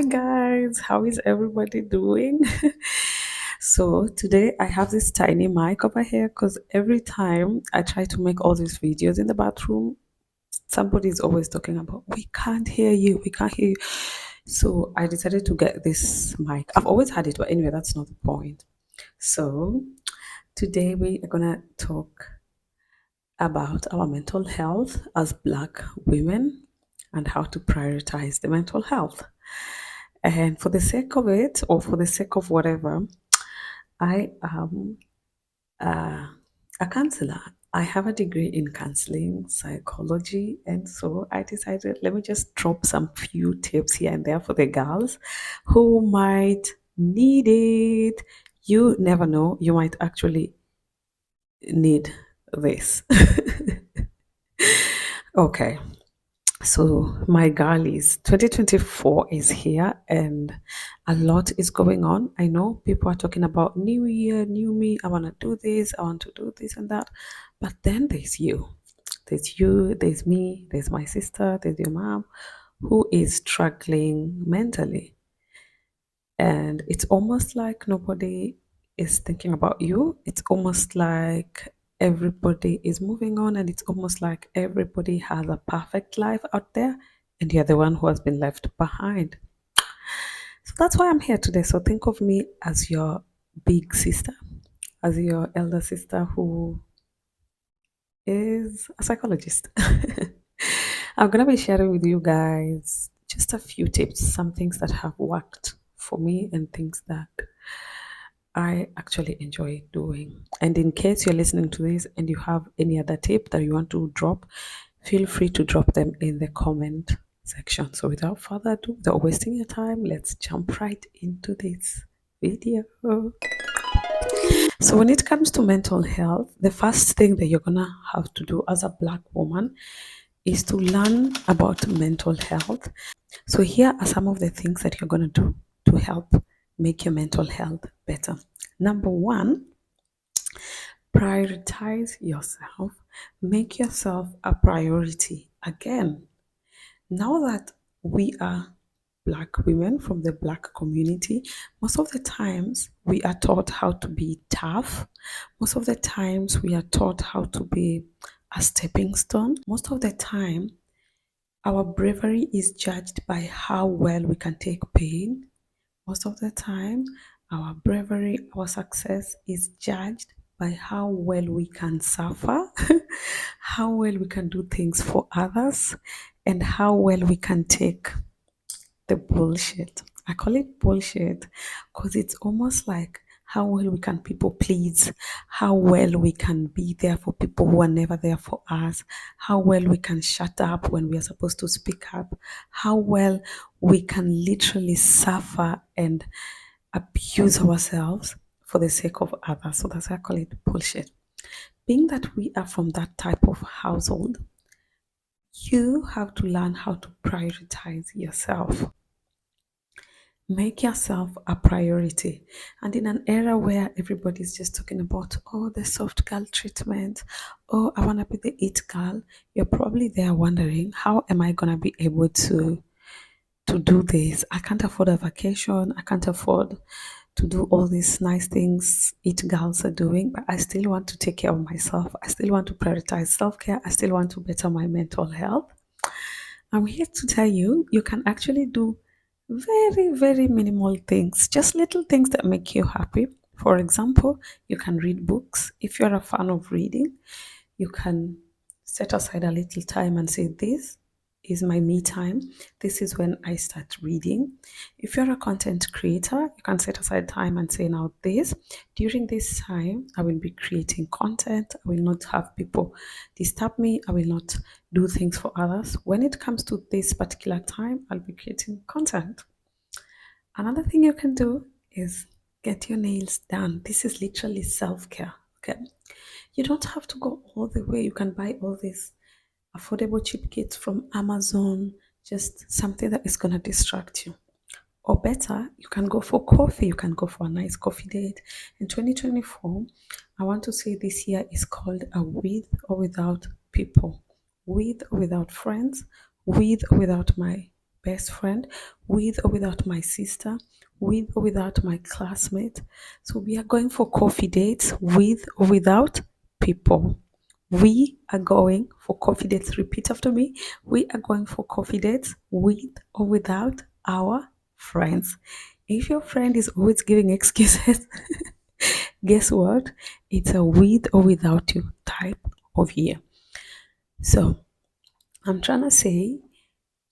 Hi guys, how is everybody doing? So today I have this tiny mic over here because every time I try to make all these videos in the bathroom, somebody is always talking about we can't hear you, we can't hear you. So I decided to get this mic. I've always had it, but anyway, that's not the point. So today we are gonna talk about our mental health as Black women and how to prioritize the mental health. And for the sake of it, or for the sake of whatever, I am a counselor. I have a degree in counseling psychology, and so I decided let me just drop some few tips here and there for the girls who might need it. You never know, you might actually need this. Okay. So my girlies, 2024 is here and a lot is going on. I know people are talking about new year, new me. I want to do this. I want to do this and that. But then there's you. There's you, there's me, there's my sister, there's your mom who is struggling mentally. And it's almost like nobody is thinking about you. It's almost like everybody is moving on, and it's almost like everybody has a perfect life out there, and you're the one who has been left behind. So that's why I'm here today. So think of me as your big sister, as your elder sister who is a psychologist. I'm going to be sharing with you guys just a few tips, some things that have worked for me and things that I actually enjoy doing. And in case you're listening to this and you have any other tip that you want to drop, feel free to drop them in the comment section. So without further ado, without wasting your time, let's jump right into this video. So when it comes to mental health, the first thing that you're gonna have to do as a Black woman is to learn about mental health. So here are some of the things that you're gonna do to help make your mental health better. Number one, prioritize yourself. Make yourself a priority. Again, now that we are Black women from the Black community, most of the times we are taught how to be tough. Most of the times we are taught how to be a stepping stone. Most of the time, our bravery is judged by how well we can take pain. Most of the time, our bravery, our success is judged by how well we can suffer, how well we can do things for others, and how well we can take the bullshit. I call it bullshit because it's almost like how well we can people please, how well we can be there for people who are never there for us, how well we can shut up when we are supposed to speak up, how well we can literally suffer and abuse ourselves for the sake of others. So that's why I call it bullshit. Being that we are from that type of household, you have to learn how to prioritize yourself. Make yourself a priority. And in an era where everybody's just talking about, oh, the soft girl treatment, oh, I want to be the it girl, you're probably there wondering, how am I going to be able to do this? I can't afford a vacation. I can't afford to do all these nice things it girls are doing, but I still want to take care of myself. I still want to prioritize self care. I still want to better my mental health. I'm here to tell you, you can actually do very, very minimal things, just little things that make you happy. For example, you can read books. If you're a fan of reading, you can set aside a little time and say, this is my me time. This is when I start reading. If you're a content creator, you can set aside time and say, now this, during this time, I will be creating content. I will not have people disturb me. I will not do things for others. When it comes to this particular time, I'll be creating content. Another thing you can do is get your nails done. This is literally self care. Okay. You don't have to go all the way. You can buy all these affordable cheap kits from Amazon, just something that is going to distract you. Or better, you can go for coffee. You can go for a nice coffee date. In 2024, I want to say this year is called a with or without people, with or without friends, with or without my best friend, with or without my sister, with or without my classmate. So we are going for coffee dates with or without people. We are going for coffee dates. Repeat after me. We are going for coffee dates with or without our friends. If your friend is always giving excuses, guess what? It's a with or without you type of year. So I'm trying to say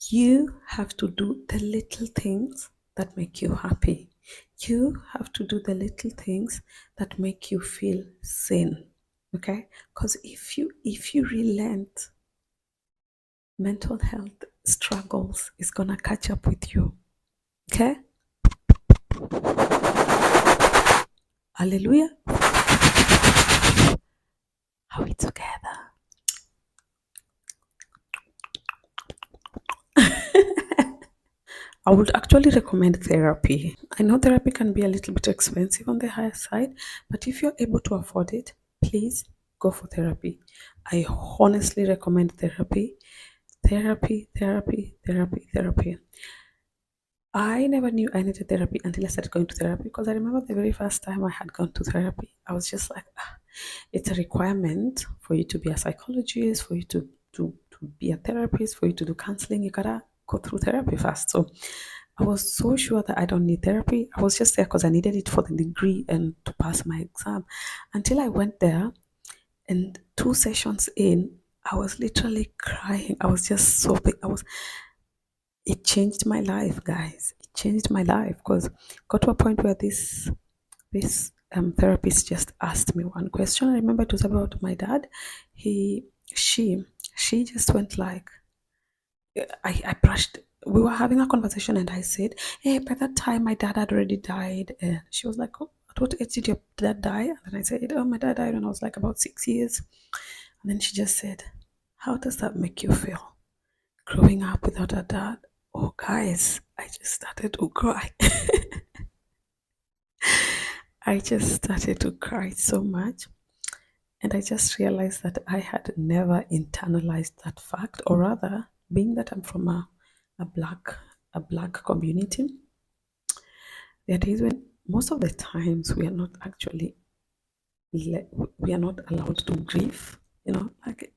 you have to do the little things that make you happy. You have to do the little things that make you feel sane. Okay? Because if you relent, mental health struggles is gonna catch up with you. Okay? Hallelujah. Are we together? I would actually recommend therapy. I know therapy can be a little bit expensive on the higher side, but if you're able to afford it, please go for therapy. I honestly recommend therapy. Therapy, therapy, therapy, therapy. I never knew I needed therapy until I started going to therapy because I remember the very first time I had gone to therapy, I was just like, it's a requirement for you to be a psychologist, for you to be a therapist, for you to do counseling. You gotta go through therapy first. So I was so sure that I don't need therapy. I was just there because I needed it for the degree and to pass my exam. Until I went there, and 2 sessions in, I was literally crying. I was just sobbing. It changed my life, guys. It changed my life because got to a point where this therapist just asked me one question. I remember it was about my dad. He she she just went like, I brushed. We were having a conversation, and I said, "Hey, by that time, my dad had already died." And she was like, "Oh, at what age did your dad die?" And then I said, "Oh, my dad died when I was like about 6 years." And then she just said, "How does that make you feel, growing up without a dad?" Oh, guys, I just started to cry. I just started to cry so much. And I just realized that I had never internalized that fact, or rather, being that I'm from a black a black community, there are days when most of the times we are not actually we are not allowed to grieve. Like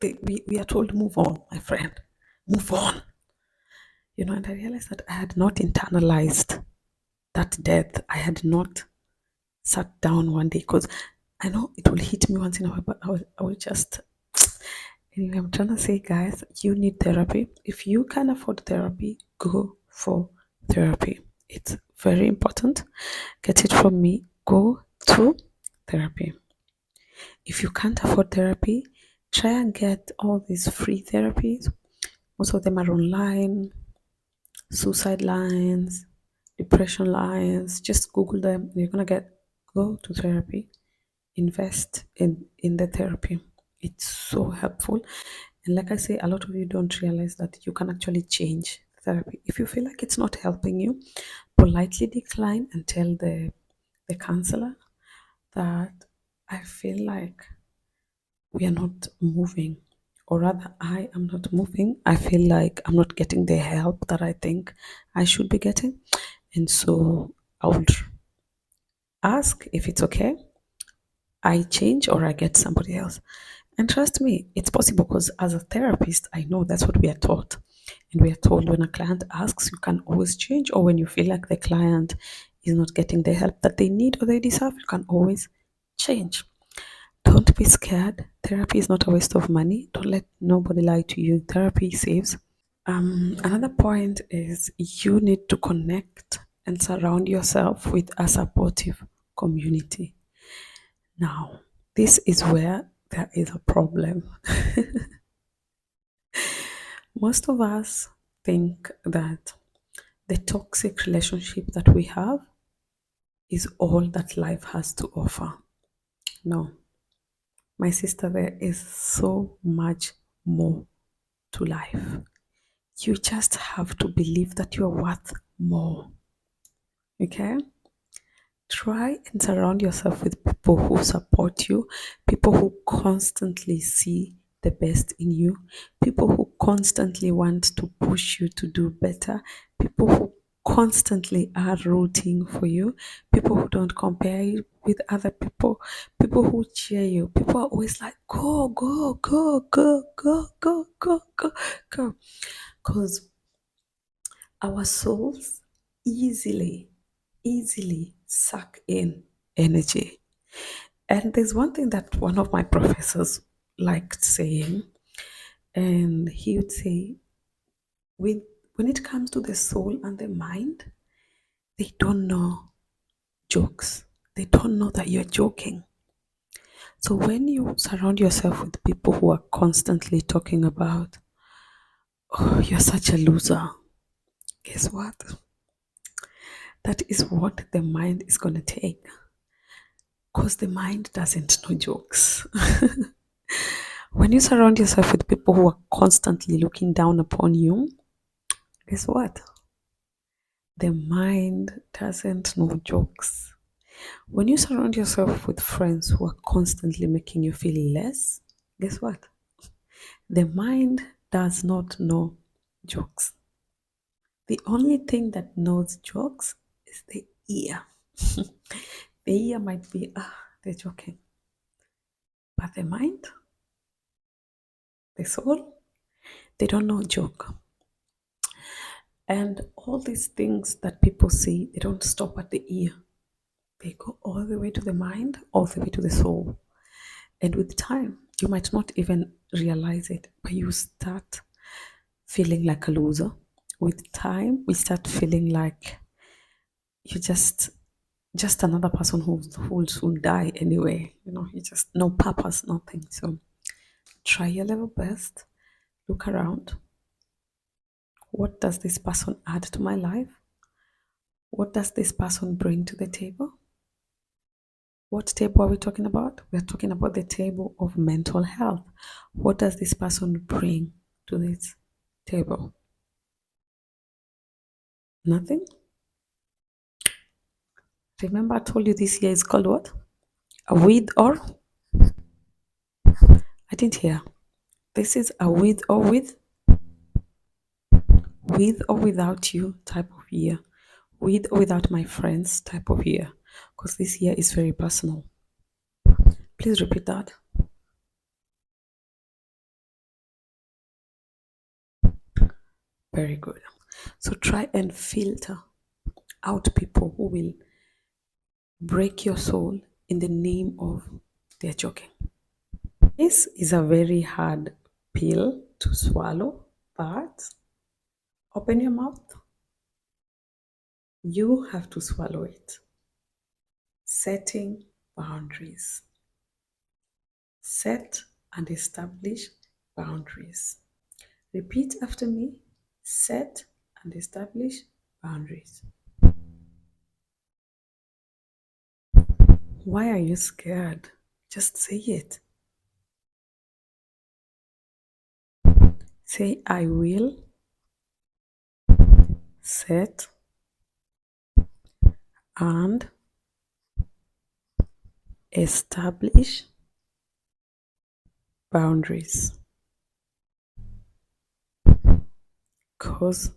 we are told, move on, my friend, move on. And I realized that I had not internalized that death. I had not sat down one day because I know it will hit me once in a while, but I will just. Anyway, I'm trying to say, guys, you need therapy. If you can afford therapy, go for therapy. It's very important. Get it from me. Go to therapy. If you can't afford therapy, try and get all these free therapies. Most of them are online, suicide lines, depression lines. Just Google them. You're gonna go to therapy. Invest in the therapy. It's so helpful. And like I say, a lot of you don't realize that you can actually change therapy. If you feel like it's not helping you, politely decline and tell the counselor that I feel like we are not moving, or rather, I am not moving. I feel like I'm not getting the help that I think I should be getting. And so I would ask if it's okay I change or I get somebody else. And trust me, it's possible because as a therapist, I know that's what we are taught. And we are told when a client asks, you can always change, or when you feel like the client is not getting the help that they need or they deserve, you can always change. Don't be scared. Therapy is not a waste of money. Don't let nobody lie to you. Therapy saves. Another point is you need to connect and surround yourself with a supportive community. Now, this is where there is a problem. Most of us think that the toxic relationship that we have is all that life has to offer. No, my sister, there is so much more to life. You just have to believe that you're worth more. Okay? Try and surround yourself with people who support you, people who constantly see the best in you, people who constantly want to push you to do better, people who constantly are rooting for you, people who don't compare you with other people, people who cheer you, people are always like, go, go, go, go, go, go, go, go, go. Because our souls easily suck in energy. And there's one thing that one of my professors liked saying, and he would say, with when it comes to the soul and the mind, they don't know jokes. They don't know that you're joking. So when you surround yourself with people who are constantly talking about, oh, you're such a loser, guess what? That is what the mind is going to take. Because the mind doesn't know jokes. When you surround yourself with people who are constantly looking down upon you, guess what? The mind doesn't know jokes. When you surround yourself with friends who are constantly making you feel less, guess what? The mind does not know jokes. The only thing that knows jokes is the ear. The ear might be, they're joking. But the mind, the soul, they don't know joke. And all these things that people see, they don't stop at the ear. They go all the way to the mind, all the way to the soul. And with time, you might not even realize it, but you start feeling like a loser. With time, we start feeling like you're just another person who will soon die anyway. You just no purpose, nothing. So try your level best. Look around. What does this person add to my life? What does this person bring to the table? What table are we talking about? We're talking about the table of mental health. What does this person bring to this table? Nothing? Remember, I told you this year is called what? A with or? I didn't hear. This is a with or without you type of year. With or without my friends type of year. Because this year is very personal. Please repeat that. Very good. So try and filter out people who will break your soul in the name of their joking. This is a very hard pill to swallow, but open your mouth. You have to swallow it. Setting boundaries. Set and establish boundaries. Repeat after me. Set and establish boundaries. Why are you scared? Just say it. Say, I will set and establish boundaries. Because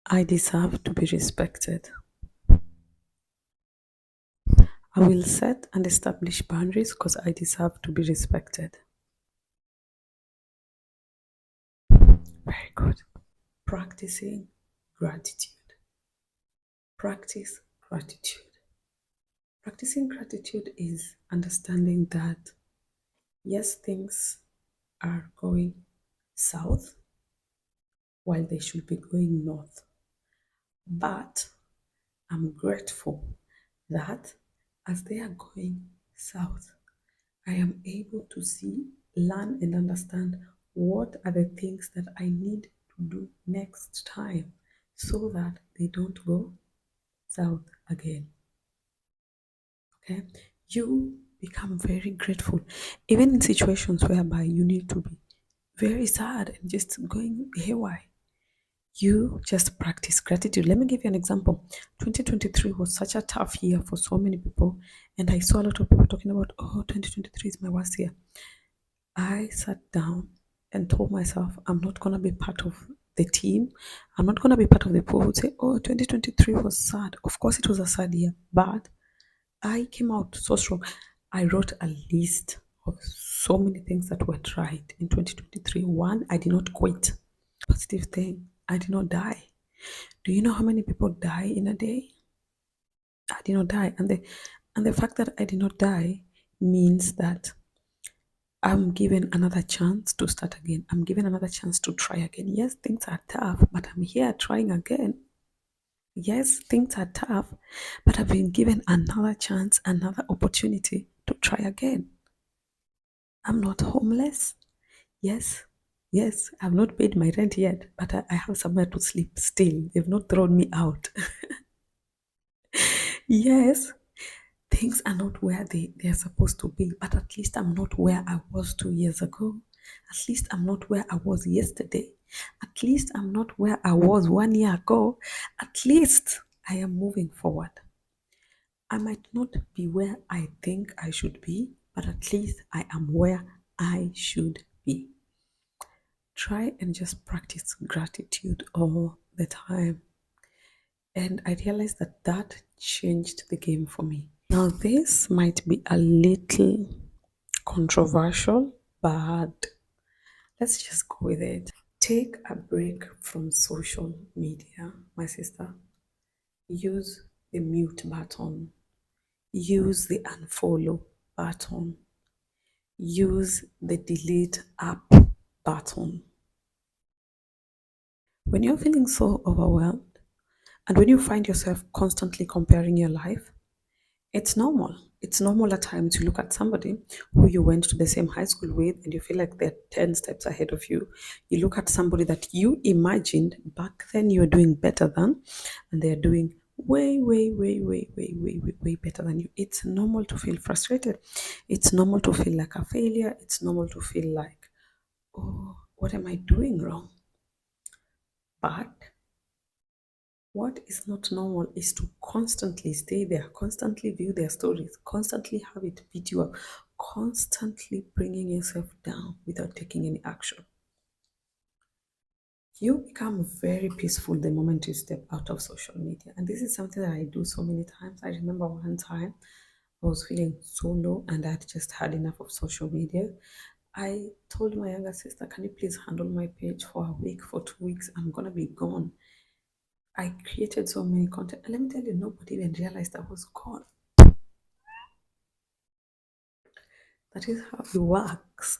I deserve to be respected. I will set and establish boundaries because I deserve to be respected. Very good. Practicing gratitude. Practice gratitude. Practicing gratitude is understanding that yes, things are going south while they should be going north. But I'm grateful that as they are going south, I am able to see, learn, and understand what are the things that I need to do next time so that they don't go south again. Okay? You become very grateful, even in situations whereby you need to be very sad and just going haywire. You just practice gratitude. Let me give you an example. 2023 was such a tough year for so many people, and I saw a lot of people talking about, oh, 2023 is my worst year. I sat down and told myself, I'm not going to be part of the team. I'm not going to be part of the people who say, oh, 2023 was sad. Of course, it was a sad year, but I came out so strong. I wrote a list of so many things that went right in 2023. One, I did not quit. Positive thing, I did not die. Do you know how many people die in a day? I did not die. And the fact that I did not die means that I'm given another chance to start again. I'm given another chance to try again. Yes, things are tough, but I'm here trying again. Yes, things are tough, but I've been given another chance, another opportunity to try again. I'm not homeless. Yes, yes, I've not paid my rent yet, but I have somewhere to sleep still. They've not thrown me out. Yes, things are not where they're supposed to be, but at least I'm not where I was 2 years ago. At least I'm not where I was yesterday. At least I'm not where I was 1 year ago. At least I am moving forward. I might not be where I think I should be, but at least I am where I should be. Try and just practice gratitude all the time. And I realized that that changed the game for me. Now, this might be a little controversial, but let's just go with it. Take a break from social media, my sister. Use the mute button, use the unfollow button, use the delete app button. When you're feeling so overwhelmed and when you find yourself constantly comparing your life, it's normal. It's normal at times you look at somebody who you went to the same high school with and you feel like they're 10 steps ahead of you. You look at somebody that you imagined back then you were doing better than, and they're doing way, way, way, way, way, way, way, way better than you. It's normal to feel frustrated. It's normal to feel like a failure. It's normal to feel like, oh, what am I doing wrong? But what is not normal is to constantly stay there, constantly view their stories, constantly have it beat you up, constantly bringing yourself down without taking any action. You become very peaceful the moment you step out of social media. And this is something that I do so many times. I remember one time I was feeling so low and I had just had enough of social media. I told my younger sister, can you please handle my page for a week, for 2 weeks? I'm going to be gone. I created so many content. And let me tell you, nobody even realized I was gone. That is how it works.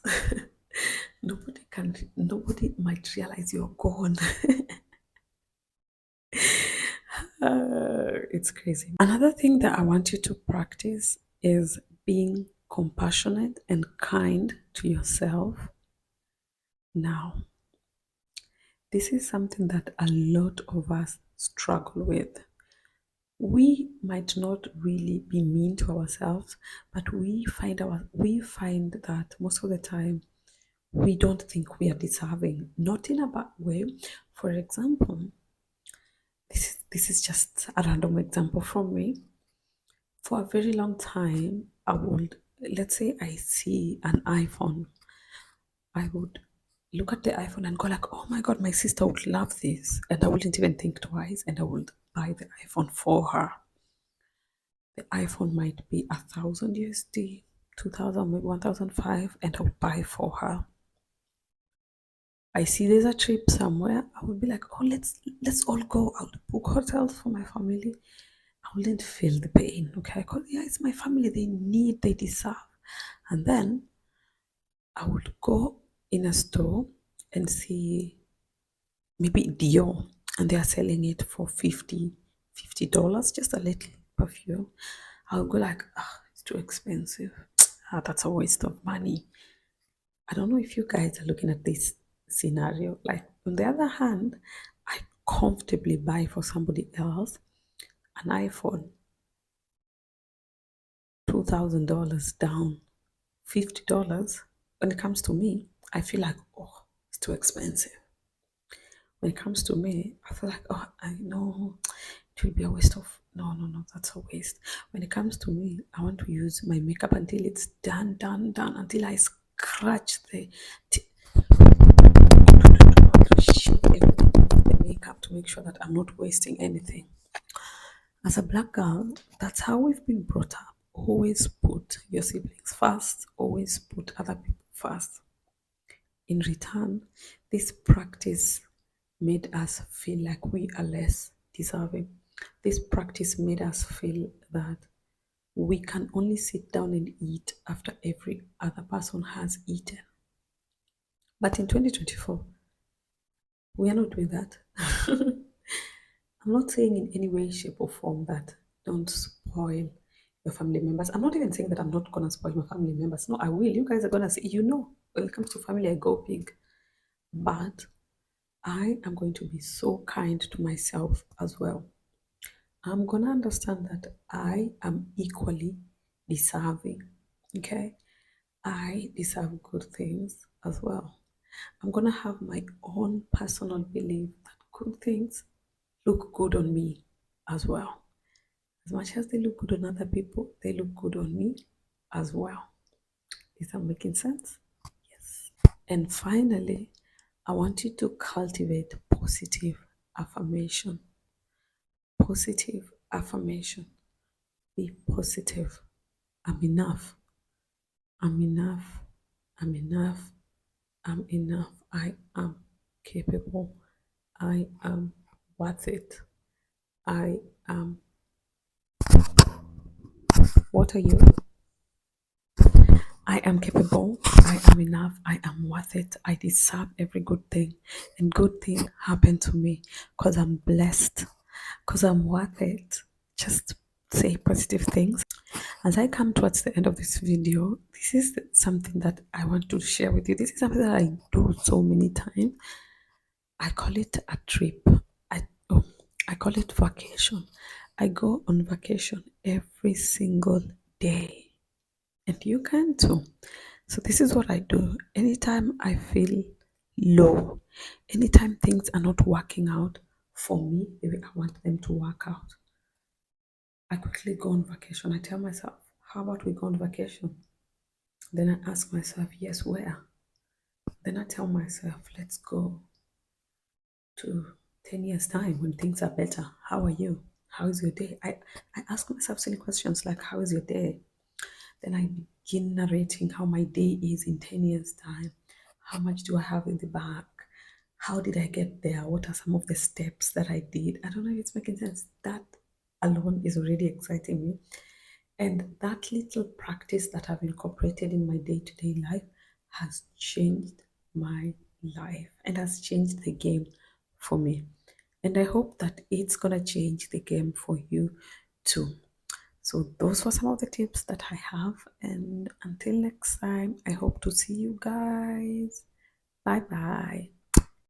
Nobody might realize you're gone. It's crazy. Another thing that I want you to practice is being compassionate and kind to yourself now. This is something that a lot of us struggle with. We might not really be mean to ourselves, but we find that most of the time we don't think we are deserving, not in a bad way. For example, this is just a random example from me. For a very long time, I would, let's say I see an iPhone, I would look at the iPhone and go like, oh my God, my sister would love this. And I wouldn't even think twice and I would buy the iPhone for her. The iPhone might be 1,000 USD, 2,000, maybe 1,005, and I would buy for her. I see there's a trip somewhere, I would be like, oh, let's all go. I would book hotels for my family. I wouldn't feel the pain, okay? Because yeah, it's my family. They deserve. And then I would go in a store and see maybe Dior, and they are selling it for $50, just a little perfume. I would go like, ah, it's too expensive. Ah, that's a waste of money. I don't know if you guys are looking at this scenario. Like, on the other hand, I comfortably buy for somebody else an iPhone, $2,000 down, $50. When it comes to me, I feel like, oh, it's too expensive. When it comes to me, I feel like, oh, I know it will be a waste of. No, no, no, that's a waste. When it comes to me, I want to use my makeup until it's done, done, done, until I scratch shape the makeup to make sure that I'm not wasting anything. As a black girl, that's how we've been brought up. Always put your siblings first, always put other people first. In return, this practice made us feel like we are less deserving. This practice made us feel that we can only sit down and eat after every other person has eaten. But in 2024, we are not doing that. I'm not saying in any way, shape, or form that don't spoil your family members. I'm not even saying that I'm not gonna spoil my family members. No, I will. You guys are gonna say, when it comes to family, I go big. But I am going to be so kind to myself as well. I'm gonna understand that I am equally deserving. Okay? I deserve good things as well. I'm gonna have my own personal belief that good things look good on me as well. As much as they look good on other people, they look good on me as well. Is that making sense? Yes. And finally, I want you to cultivate positive affirmation. Positive affirmation. Be positive. I'm enough. I'm enough. I'm enough. I'm enough. I am capable. I am worth it. I am. What are you? I am capable. I am enough. I am worth it. I deserve every good thing. And good thing happened to me because I'm blessed. Because I'm worth it. Just say positive things. As I come towards the end of this video, this is something that I want to share with you. This is something that I do so many times. I call it a trip. Oh, I call it vacation. I go on vacation every single day. And you can too. So this is what I do. Anytime I feel low, anytime things are not working out for me, maybe I want them to work out, I quickly go on vacation. I tell myself, how about we go on vacation? Then I ask myself, yes, where? Then I tell myself, let's go to 10 years' time when things are better. How are you? How is your day? I ask myself silly questions like, how is your day? Then I begin narrating how my day is in 10 years' time. How much do I have in the bank? How did I get there? What are some of the steps that I did? I don't know if it's making sense. That alone is already exciting me. And that little practice that I've incorporated in my day to day life has changed my life and has changed the game for me. And I hope that it's going to change the game for you too. So, those were some of the tips that I have. And until next time, I hope to see you guys. Bye bye.